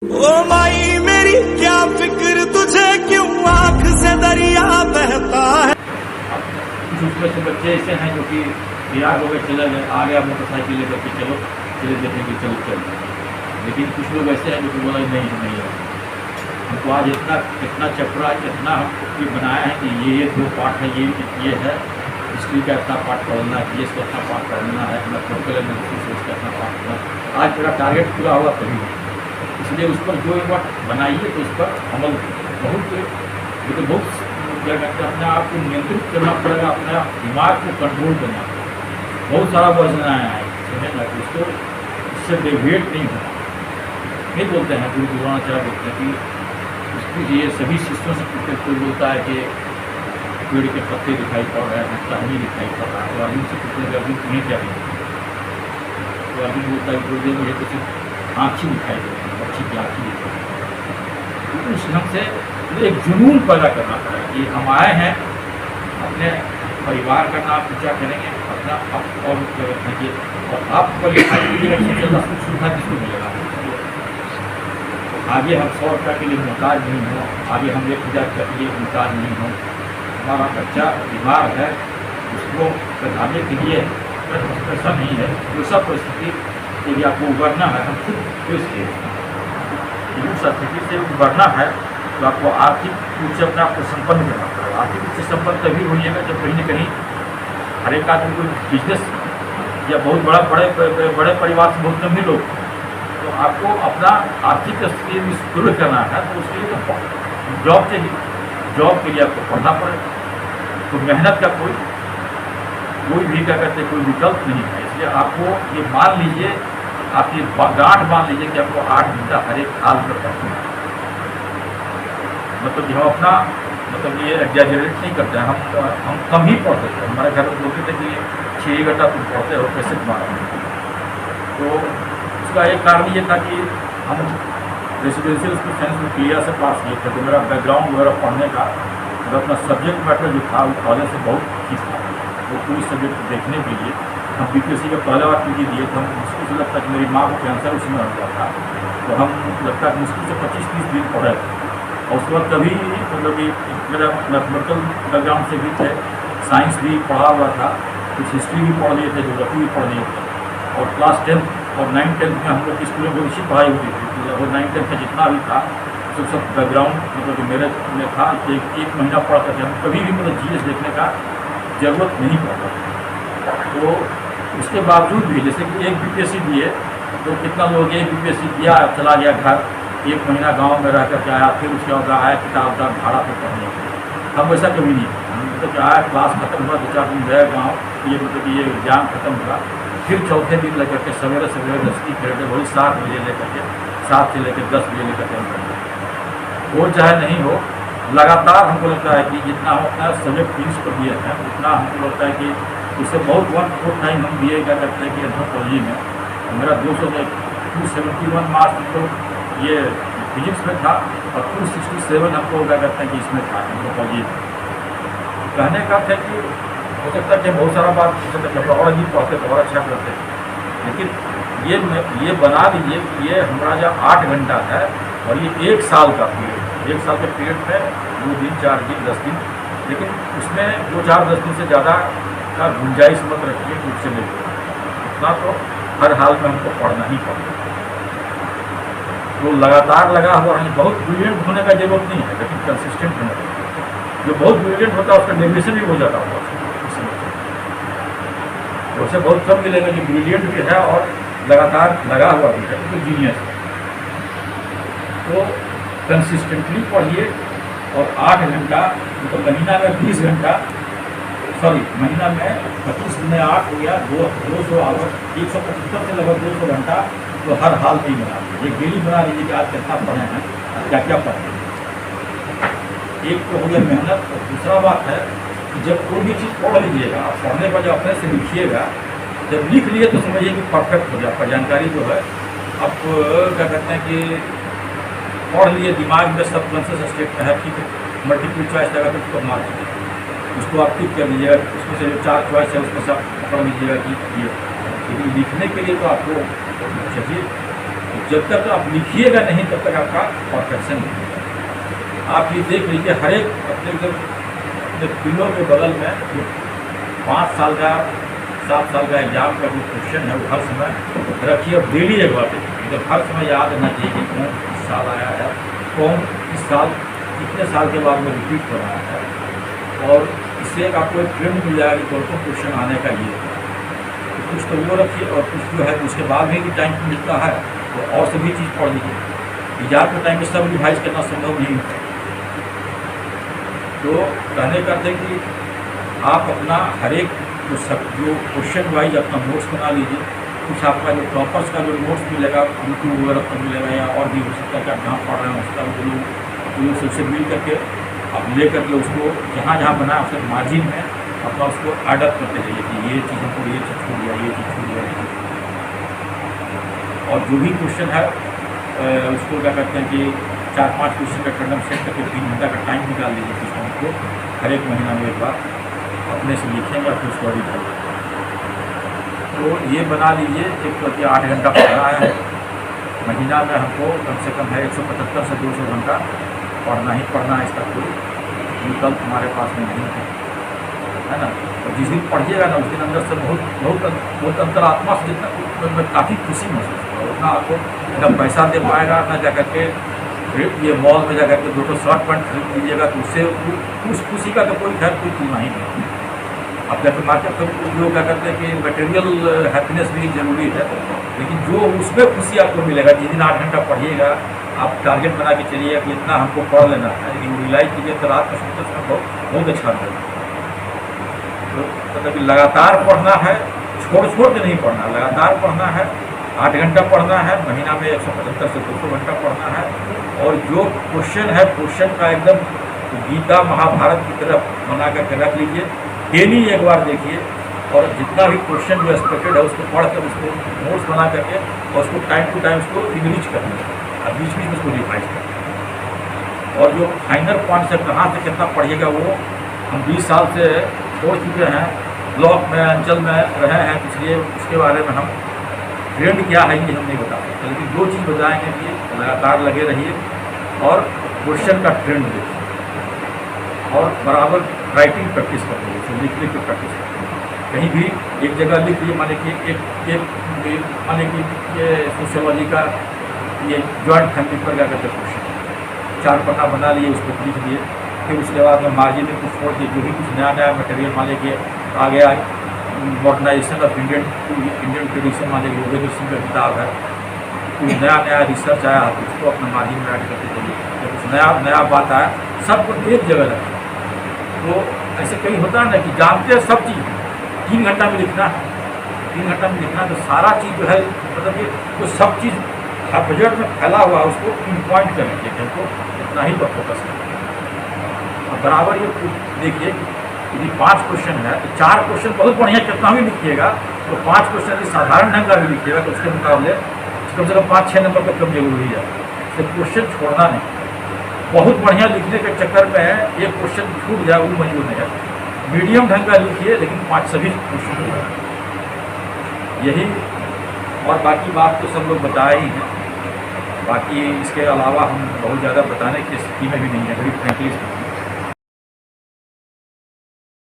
ओ माई मेरी क्या फिक्र तुझे, क्यों आंख से दरिया बहता है। कुछ उसमें से बच्चे ऐसे हैं जो कि तैयार हो गए, चले गए, आ गया मोटरसाइकिल लेकर के, चलो चले देखेंगे, चलो चलो। लेकिन कुछ लोग ऐसे हैं जो कि बोला नहीं है, हमको आज इतना चैप्टर आज इतना हम ये बनाया है कि ये 2 पार्ट है, ये है हिस्ट्री का इतना पार्ट पढ़ना है, इसका इतना पार्ट पढ़ना है, अपना पोलिटिकल एनालिसिस इसका इतना पार्ट पढ़ना। आज मेरा टारगेट पूरा हुआ तभी, इसलिए उस पर जो एक बार बनाइए तो उस पर अमल बहुत लेकिन बहुत क्या कहते हैं, अपने आप को नियंत्रित करना पड़ेगा, अपने दिमाग को कंट्रोल करना पड़ेगा। बहुत सारा वर्जन आया है, समझेगा कि उसको इससे डेविएट नहीं होना। नहीं बोलते हैं गुरु द्रोणाचार्य बोलते हैं कि उसकी ये सभी शिष्यों से पूछते, कोई बोलता है कि पेड़ के पत्ते दिखाई पड़ रहे हैं, टहनी दिखाई पड़ रहा है, तो अर्जुन से पूछते हैं अर्जुन तुम्हें क्या दिखाई, तो अर्जुन बोलता है गुरुदेव मुझे तो सिर्फ आँखी दिखाई दे रही है, बच्ची की आँखी दिखाई दे रही है। तो उस ढंग से एक जुनून पैदा करना पड़ेगा कि हम आए हैं अपने परिवार का नाम ऊँचा करेंगे, अपना और रखेंगे, और आपको लिखाई कीजिएगा सबसे ज़्यादा सुख सुविधा किसको मिलेगा। आगे हम 100 रुपये के लिए मुहताज नहीं हो, आगे हम 1000 रुपये के लिए मुहताज नहीं हो। हमारा बच्चा बीमार है, उसको बताने के लिए पैसा नहीं है, वो सब परिस्थिति यदि आपको उबरना है, हम खुद फेस किए उस स्थिति से उबरना है तो आपको आर्थिक रूप से अपने आपको संपन्न करना पड़ेगा। आर्थिक रूप से संपन्न तभी होइएगा जब कहीं न कहीं हर एक आदमी कोई बिजनेस या बहुत बड़े परिवार से बहुत कम ही लोग, तो आपको अपना आर्थिक स्थिति सुदृढ़ करना है, तो उसके लिए तो जॉब चाहिए। जॉब के लिए आपको पढ़ना पड़ेगा, तो मेहनत का कोई भी क्या कहते हैं कोई विकल्प नहीं है। इसलिए आपको ये मान लीजिए, आपकी गांठ मान लीजिए कि आपको 8 घंटा हर एक हाल में पढ़ना है। मतलब हम अपना मतलब ये एग्जैजरेट नहीं करते हैं, हम कम ही पढ़ते थे। हमारे घर में बोलते थे कि 6 घंटा तुम पढ़ते हो, कैसे तुम्हारा। तो उसका एक कारण ये था कि हम रेसिडेंशियल स्कूल साइंस में क्लियर से पास किए थे, तो मेरा बैकग्राउंड वगैरह पढ़ने का मतलब अपना सब्जेक्ट मैटर जो था वो कॉलेज से बहुत ठीक था। वो पूरी सब्जेक्ट देखने के लिए हम बीपीएससी का पहला बार पीजी दिए थे। हम मुश्किल से लगता कि मेरी माँ को कैंसर उसमें हो गया था, तो हम लगता है मुश्किल से 25-30 दिन पढ़े थे। और उसके बाद कभी मतलब कि मेरा मैथमेटिकल बैकग्राउंड से भी थे, साइंस भी पढ़ा हुआ था, कुछ हिस्ट्री भी पढ़ लिए थे, ज्योग्राफी भी पढ़ लिए थे। और क्लास 10 और 9-10 में हम लोग की स्कूल में बहुत अच्छी पढ़ाई होती थी। और 9-10 का जितना भी था सब बैकग्राउंड मतलब मेरे में था। एक महीना पढ़ते थे हम, कभी भी मतलब जीएस देखने का ज़रूरत नहीं पड़ता था। तो उसके बावजूद भी जैसे कि एक बीपीएससी दिए, तो कितना लोग एक बीपीएससी दिया चला गया घर, 1 महीना गांव में रह करके आया, फिर उसके बाद आया किताब का भाड़ा पर पढ़ने। हम वैसा कभी नहीं, हम मतलब आया क्लास खत्म हुआ, 2-4 दिन गए गाँव, ये मतलब कि ये एग्जाम खत्म हुआ, फिर चौथे दिन लेकर के सवेरे 10 की पीरियड वही 7 बजे लेकर के 7 से लेकर 10 बजे लेकर के हो चाहे नहीं हो, लगातार हमको लगता है कि जितना हम अपना सब्जेक्ट फिनिश कर दिए हैं उतना हमको लगता है कि उससे बहुत 1/4 टाइम हम दिए क्या करते हैं कि एंथ्रोपोलॉजी में मेरा 271 मार्क्स तो ये फिजिक्स में था, और 267 हमको क्या करते हैं कि इसमें था एंथ्रोपोलॉजी में। कहने का था कि हो सकता है कि बहुत सारा बात मेट्रोलॉजी पढ़ते तो और अच्छा करते, लेकिन ये बना लीजिए कि ये हमारा जो 8 घंटा है और ये 1 साल का पीरियड, 1 साल के पीरियड में 2 दिन 4 दिन 10 दिन, लेकिन उसमें 2-4-10 दिन से ज़्यादा का गुंजाइश मत रखिए कि उससे लेकर उतना तो हर हाल में हमको पढ़ना ही पड़ेगा। तो लगातार लगा हुआ है, बहुत ब्रिलियंट होने का जरूरत नहीं है, लेकिन कंसिस्टेंट होने का। जो बहुत ब्रिलियंट होता है उसका डेविएशन भी हो जाता होगा, उससे बहुत कम मिलेगा जो ब्रिलियंट भी है और लगातार लगा हुआ भी है, तो जीनियस है। तो कंसिस्टेंटली पढ़िए, और 8 घंटा मतलब महीना में 20 घंटा, सॉरी महीना में 25 में 8 हो गया, 200 आवर, 175 से लगभग 200 घंटा तो हर हाल में ही बना लीजिए। एक डेली बना लीजिए कि आज कितना पढ़े हैं, क्या क्या पढ़े। एक तो हो गया मेहनत, और दूसरा बात है कि जब कोई भी चीज़ पढ़ लीजिएगा, पढ़ने पर जब अपने से लिखिएगा, जब लिख लिए तो समझिए कि परफेक्ट हो जाए। जानकारी जो है अब क्या कहते हैं कि पढ़ लिए, दिमाग में सबकॉन्शियस स्टेट में है, ठीक है, मल्टीपल चॉइस लगा तो उसको मार दीजिए, उसको आप टिक कर लीजिएगा, उसमें से जो 4 चॉइस है उसमें से आप पढ़ लीजिएगा कि ये। लेकिन लिखने के लिए तो आपको चाहिए जब तक आप लिखिएगा नहीं तब तक आपका परफेक्शन नहीं होगा। आप ये देख लीजिए, हर एक अपने पिलो के बगल में जो 5 साल का 7 साल का एग्जाम का जो क्वेश्चन है वो हर समय रखिए और डेली एक बार देखिए, जब हर समय याद रहना चाहिए कि कौन इस साल आया है, कौन इस साल कितने साल के बाद में रिपीट हो रहा है, और इससे आपको एक ट्रेंड मिल जाएगा कि कौन क्वेश्चन आने का ये है। तो कुछ तो वो रखिए, और कुछ जो है उसके बाद भी टाइम मिलता है तो और सभी चीज़ पढ़ लीजिए। एग्जाम के टाइम में सब रिवाइज करना संभव नहीं है। तो कहने का थे कि आप अपना हर एक जो क्वेश्चन वाइज अपना नोट्स बना लीजिए। कुछ आपका जो टॉपर्स का जो नोट्स मिलेगा यूट्यूब वगैरह पर मिलेगा, या और भी हो सकता है कि आप जहाँ पढ़ रहे हैं उसका वो सबसे मिल करके आप ले करके उसको जहाँ जहाँ बनाए उसके मार्जिन में अपना उसको एडअप करते रहिए कि ये चीज़ हमको ये चीज़ छूट गया, ये चीज़ छूट गया। और जो भी क्वेश्चन है उसको क्या करते हैं कि 4-5 क्वेश्चन का खंडन सेट करके 3 घंटा का टाइम निकाल लीजिए, क्वेश्चन को हर एक महीना में एक बार अपने से लिखेंगे और फिर उसको रीड करेंगे। तो ये बना लीजिए, एक करके 8 घंटा पढ़ना है महीना में, हमको कम से कम है 175 से 200 घंटा पढ़ना ही पढ़ना है। इसका कोई विकल्प हमारे पास में नहीं है ना। और जिस दिन पढ़िएगा ना उस दिन अंदर से बहुत अंतरात्मा से जितना काफ़ी खुशी महसूस होगा, उतना आपको ना पैसा दे पाएगा, ना जा करके ये मॉल में जा करके 2 शर्ट पैंट खरीद लीजिएगा तो उससे उस खुशी का तो कोई तुलना ही नहीं। अब जब मार्केट में लोग क्या करते हैं कि मटेरियल हैप्पीनेस भी जरूरी है, लेकिन जो उसमें खुशी आपको मिलेगा जिस दिन 8 घंटा पढ़िएगा, आप टारगेट बना के चलिए कि इतना हमको पढ़ लेना है, लेकिन रियलाइज कीजिए तो रात में सोचते समय बहुत अच्छा लगेगा। तो मतलब कि लगातार पढ़ना है, छोड़ के नहीं पढ़ना, लगातार पढ़ना है। 8 घंटा पढ़ना है महीना में, 175 से 200 घंटा पढ़ना है। और जो क्वेश्चन है क्वेश्चन का एकदम गीता महाभारत की तरफ बना करके रख लीजिए, डेली एक बार देखिए, और जितना भी क्वेश्चन जो एक्सपेक्टेड है उसको पढ़ कर उसको नोट्स बना करके और उसको टाइम टू टाइम उसको इंग्लिश कर लीजिए और बीच में उसको रिवाइज करें। और जो फाइनल पॉइंट है कहाँ से कितना पढ़िएगा वो हम 20 साल से छोड़ चुके हैं, ब्लॉक में अंचल में रहे हैं, इसलिए उसके बारे में हम ट्रेंड क्या है ये हम नहीं बता सकते, लेकिन दो चीज़ बताएंगे कि लगातार लगे रहिए और क्वेश्चन का ट्रेंड देखिए और बराबर राइटिंग प्रैक्टिस करते हैं, लिखने की प्रैक्टिस करते हैं। कहीं भी एक जगह लिख लिए, माने कि एक माने कि ये सोशियोलॉजी का ये जॉइंट फैमिली पर क्या करते क्वेश्चन 4 पन्ना बना लिए, उसको लिख लिए, फिर उसके बाद में मार्जिन में कुछ छोड़ दिए, जो भी कुछ नया मटेरियल मान लीजिए आ गया, मॉडर्नाइजेशन ऑफ इंडियन ट्रेडिशन मान लीजिए योगेंद्र सिंह का किताब है, कुछ नया रिसर्च आया तो उसको अपना मार्जिन में ऐड करते चलिए, जब कुछ नया बात आया सबको एक जगह रखें। तो ऐसे कहीं होता है ना कि जानते हैं सब चीज़ 3 घंटा में लिखना है, 3 घंटा में लिखना, तो सारा चीज़ जो है मतलब कि तो सब चीज़ बजट में फैला हुआ है उसको पिन पॉइंट करने के लिए हमको इतना ही पर फोकस है। और बराबर ये देखिए यदि 5 क्वेश्चन है तो 4 क्वेश्चन बहुत बढ़िया कितना भी लिखिएगा, तो 5 क्वेश्चन यदि साधारण ढंग का भी लिखिएगा तो उसके मुकाबले कम से कम 5-6 नंबर का कम जरूरी है। तो क्वेश्चन छोड़ना नहीं, बहुत बढ़िया लिखने के चक्कर में एक क्वेश्चन छूट जाए वो मंजूर नहीं है। मीडियम ढंग का लिखिए लेकिन 5 सभी क्वेश्चन यही, और बाकी बात तो सब लोग बताए ही हैं, बाकी इसके अलावा हम बहुत ज़्यादा बताने की स्थिति में भी नहीं है, वेरी फ्रेंकली।